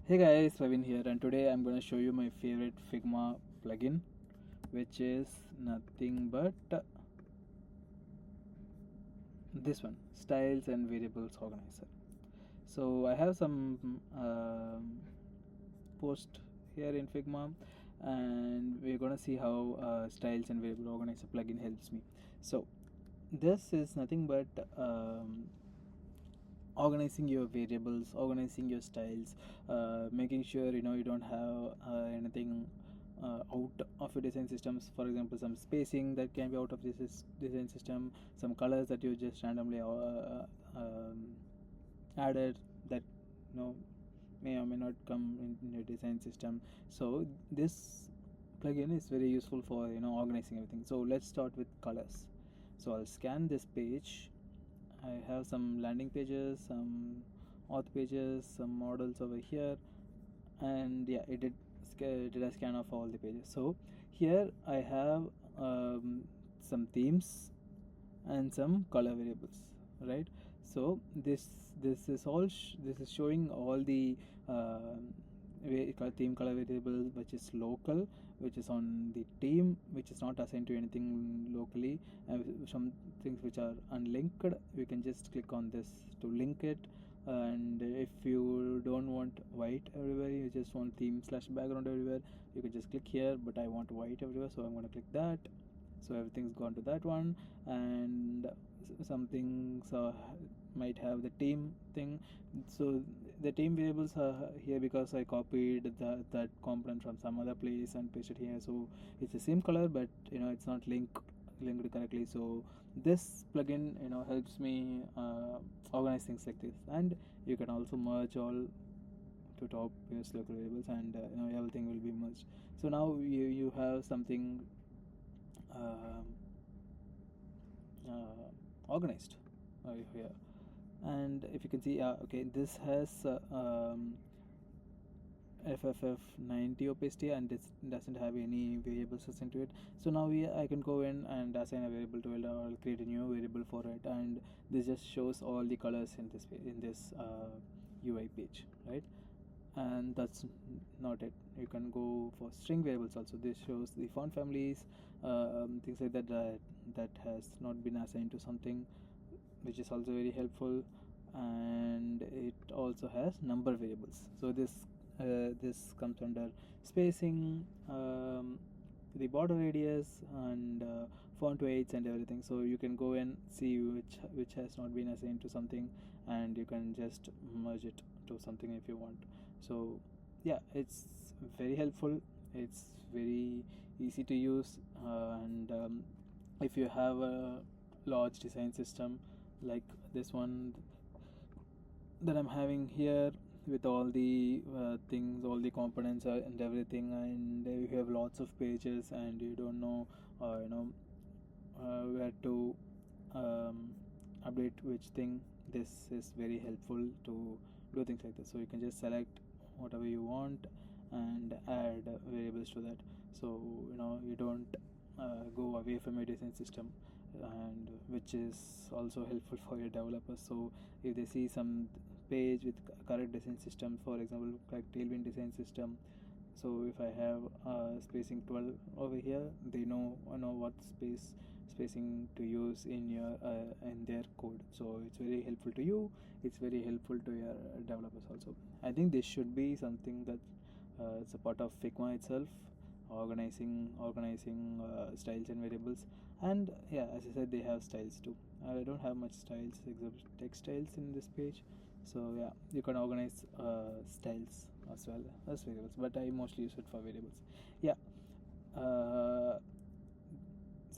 Hey guys, Ravin here, and today I'm going to show you my favorite Figma plugin, which is nothing but this one, Styles and Variables Organizer. So I have some post here in Figma, and we're going to see how Styles and Variable Organizer plugin helps me. So this is nothing but organizing your variables, organizing your styles, making sure you don't have anything out of your design systems. For example, some spacing that can be out of this design system, some colors that you just randomly added that may or may not come in your design system. So this plugin is very useful for organizing everything. So let's start with colors. So I'll scan this page. I have some landing pages, some auth pages, some models over here, and yeah, it did a scan of all the pages. So here I have some themes and some color variables, right? So this is all this is showing all the theme color variable which is local, which is on the team, which is not assigned to anything locally, and some things which are unlinked. We can just click on this to link it. And if you don't want white everywhere, you just want theme slash background everywhere, you can just click here. But I want white everywhere, so I'm going to click that. So everything's gone to that one. And some things might have the team thing. So the team variables are here because I copied that component from some other place and pasted here. So it's the same color, but it's not linked correctly. So this plugin helps me organize things like this. And you can also merge all to top US local variables, and everything will be merged. So now you have something um, organized here. And if you can see, okay, this has FFF90 opacity, and this doesn't have any variables assigned to it. So now I can go in and assign a variable to it, or I'll create a new variable for it, and this just shows all the colors in this UI page, right? And that's not it. You can go for string variables also. This shows the font families, things like that has not been assigned to something, which is also very helpful. And it also has number variables. So this comes under spacing, the border radius, and font weights and everything. So you can go and see which has not been assigned to something, and you can just merge it to something if you want. So yeah, it's very helpful. It's very easy to use. And if you have a large design system like this one that I'm having here, with all the things, all the components and everything, and you have lots of pages and you don't know where to um, update which thing, this is very helpful to do things like this. So you can just select whatever you want and add variables to that. So you don't go away from your design system, and which is also helpful for your developers. So if they see some page with correct design system, for example like tailwind design system, so if I have spacing 12 over here, they know what spacing to use in their code. So it's very helpful to you, it's very helpful to your developers also. I think this should be something that it's a part of Figma itself, organizing styles and variables. And yeah, as I said, they have styles too. I don't have much styles except text styles in this page. So yeah, you can organize styles as well as variables, but I mostly use it for variables. Yeah. uh,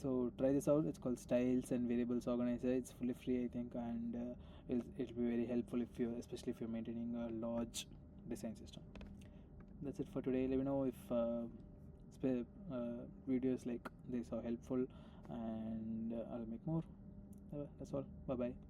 so try this out. It's called Styles and Variables Organizer. It's fully free, I think, and it'll be very helpful if you especially if you're maintaining a large design system. That's it for today. Let me know if videos like this are helpful, and I'll make more. That's all. Bye bye.